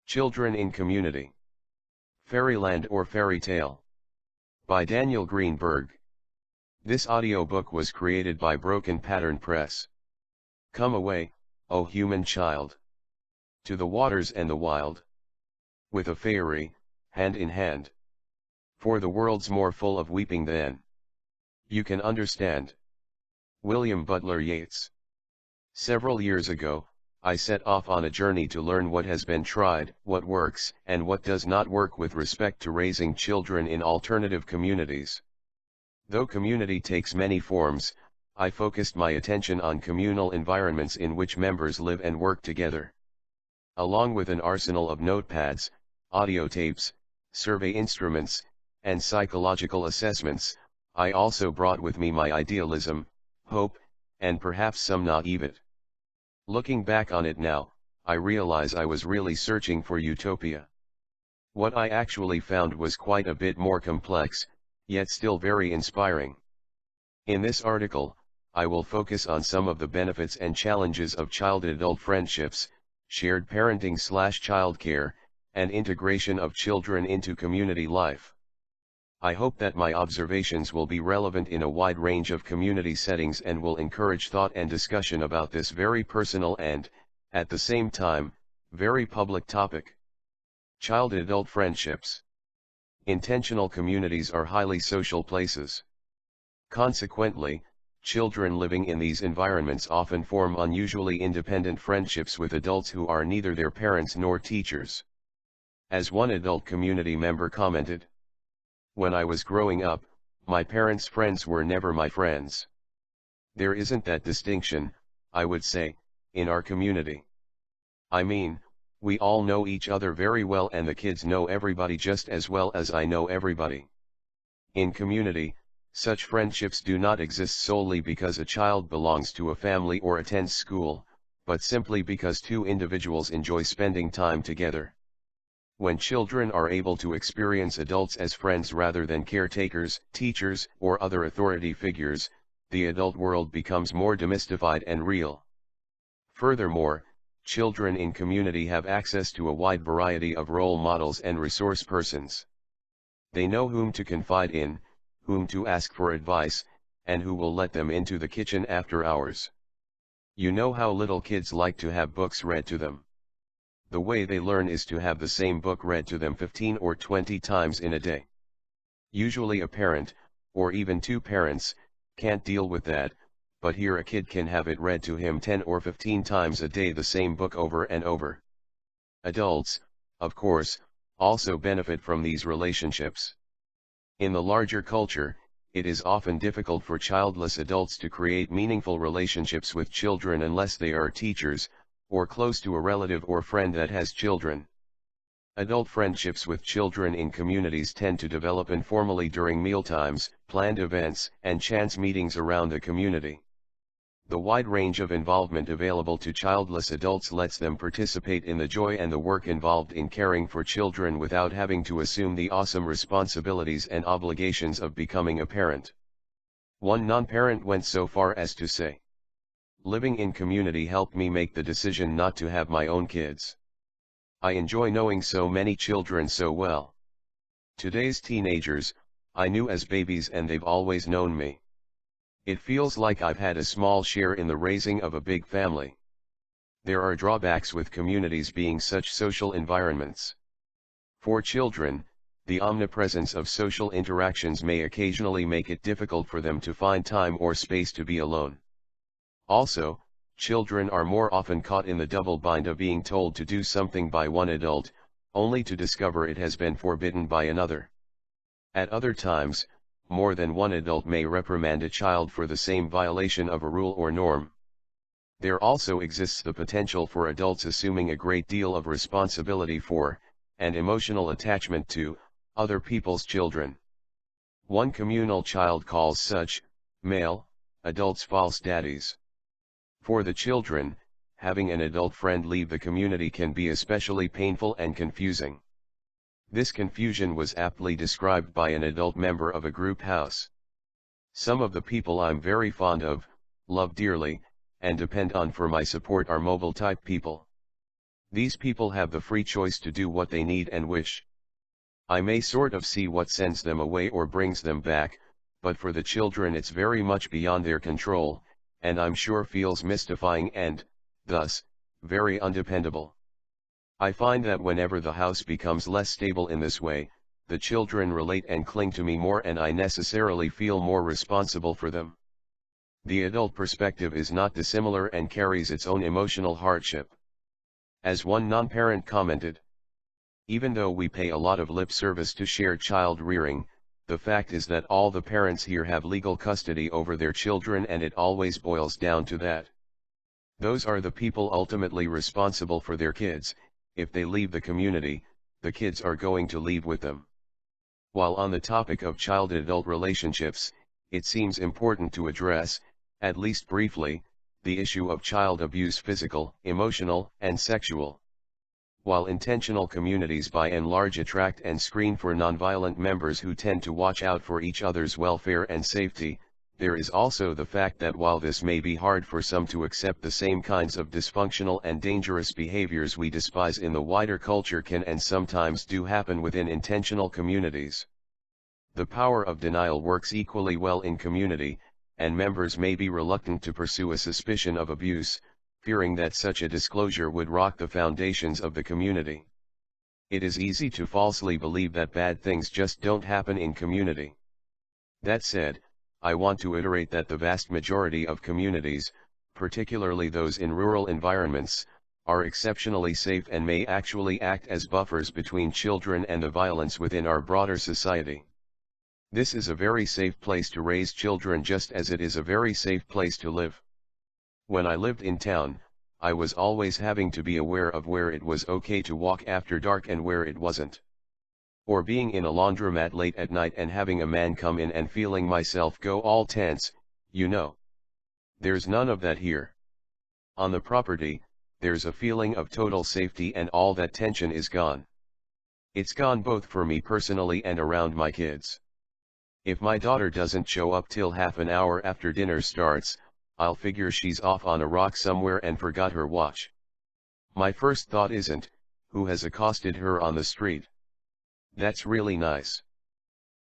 Children in Community. Fairyland or Fairy Tale. By Daniel Greenberg. This audiobook was created by Broken Pattern Press. Come away, O human child, to the waters and the wild, with a fairy, hand in hand. For the world's more full of weeping than you can understand. William Butler Yeats. Several years ago, I set off on a journey to learn what has been tried, what works, and what does not work with respect to raising children in alternative communities. Though community takes many forms, I focused my attention on communal environments in which members live and work together. Along with an arsenal of notepads, audio tapes, survey instruments, and psychological assessments, I also brought with me my idealism, hope, and perhaps some naivete. Looking back on it now, I realize I was really searching for utopia. What I actually found was quite a bit more complex, yet still very inspiring. In this article, I will focus on some of the benefits and challenges of child-adult friendships, shared parenting/childcare, and integration of children into community life. I hope that my observations will be relevant in a wide range of community settings and will encourage thought and discussion about this very personal and, at the same time, very public topic. Child-adult friendships. Intentional communities are highly social places. Consequently, children living in these environments often form unusually independent friendships with adults who are neither their parents nor teachers. As one adult community member commented, "When I was growing up, my parents' friends were never my friends. There isn't that distinction, I would say, in our community. I mean, we all know each other very well and the kids know everybody just as well as I know everybody. In community, such friendships do not exist solely because a child belongs to a family or attends school, but simply because two individuals enjoy spending time together. When children are able to experience adults as friends rather than caretakers, teachers, or other authority figures, the adult world becomes more demystified and real. Furthermore, children in community have access to a wide variety of role models and resource persons. They know whom to confide in, whom to ask for advice, and who will let them into the kitchen after hours. You know how little kids like to have books read to them. The way they learn is to have the same book read to them 15 or 20 times in a day. Usually a parent, or even two parents, can't deal with that, but here a kid can have it read to him 10 or 15 times a day, the same book over and over. Adults, of course, also benefit from these relationships. In the larger culture, it is often difficult for childless adults to create meaningful relationships with children unless they are teachers, or close to a relative or friend that has children. Adult friendships with children in communities tend to develop informally during mealtimes, planned events, and chance meetings around the community. The wide range of involvement available to childless adults lets them participate in the joy and the work involved in caring for children without having to assume the awesome responsibilities and obligations of becoming a parent. One non-parent went so far as to say, "Living in community helped me make the decision not to have my own kids. I enjoy knowing so many children so well. Today's teenagers, I knew as babies and they've always known me. It feels like I've had a small share in the raising of a big family." There are drawbacks with communities being such social environments. For children, the omnipresence of social interactions may occasionally make it difficult for them to find time or space to be alone. Also, children are more often caught in the double bind of being told to do something by one adult, only to discover it has been forbidden by another. At other times, more than one adult may reprimand a child for the same violation of a rule or norm. There also exists the potential for adults assuming a great deal of responsibility for, and emotional attachment to, other people's children. One communal child calls such, male, adults false daddies. For the children, having an adult friend leave the community can be especially painful and confusing. This confusion was aptly described by an adult member of a group house. "Some of the people I'm very fond of, love dearly, and depend on for my support are mobile type people. These people have the free choice to do what they need and wish. I may sort of see what sends them away or brings them back, but for the children it's very much beyond their control, and I'm sure feels mystifying and, thus, very undependable. I find that whenever the house becomes less stable in this way, the children relate and cling to me more and I necessarily feel more responsible for them. The adult perspective is not dissimilar and carries its own emotional hardship. As one non-parent commented, even though we pay a lot of lip service to shared child rearing, the fact is that all the parents here have legal custody over their children and it always boils down to that. Those are the people ultimately responsible for their kids. If they leave the community, the kids are going to leave with them. While on the topic of child-adult relationships, it seems important to address, at least briefly, the issue of child abuse, physical, emotional, and sexual. While intentional communities by and large attract and screen for nonviolent members who tend to watch out for each other's welfare and safety, there is also the fact that while this may be hard for some to accept, the same kinds of dysfunctional and dangerous behaviors we despise in the wider culture can and sometimes do happen within intentional communities. The power of denial works equally well in community, and members may be reluctant to pursue a suspicion of abuse, fearing that such a disclosure would rock the foundations of the community. It is easy to falsely believe that bad things just don't happen in community. That said, I want to iterate that the vast majority of communities, particularly those in rural environments, are exceptionally safe and may actually act as buffers between children and the violence within our broader society. This is a very safe place to raise children, just as it is a very safe place to live. When I lived in town, I was always having to be aware of where it was okay to walk after dark and where it wasn't. Or being in a laundromat late at night and having a man come in and feeling myself go all tense, you know. There's none of that here. On the property, there's a feeling of total safety and all that tension is gone. It's gone both for me personally and around my kids. If my daughter doesn't show up till half an hour after dinner starts, I'll figure she's off on a rock somewhere and forgot her watch. My first thought isn't, who has accosted her on the street? That's really nice.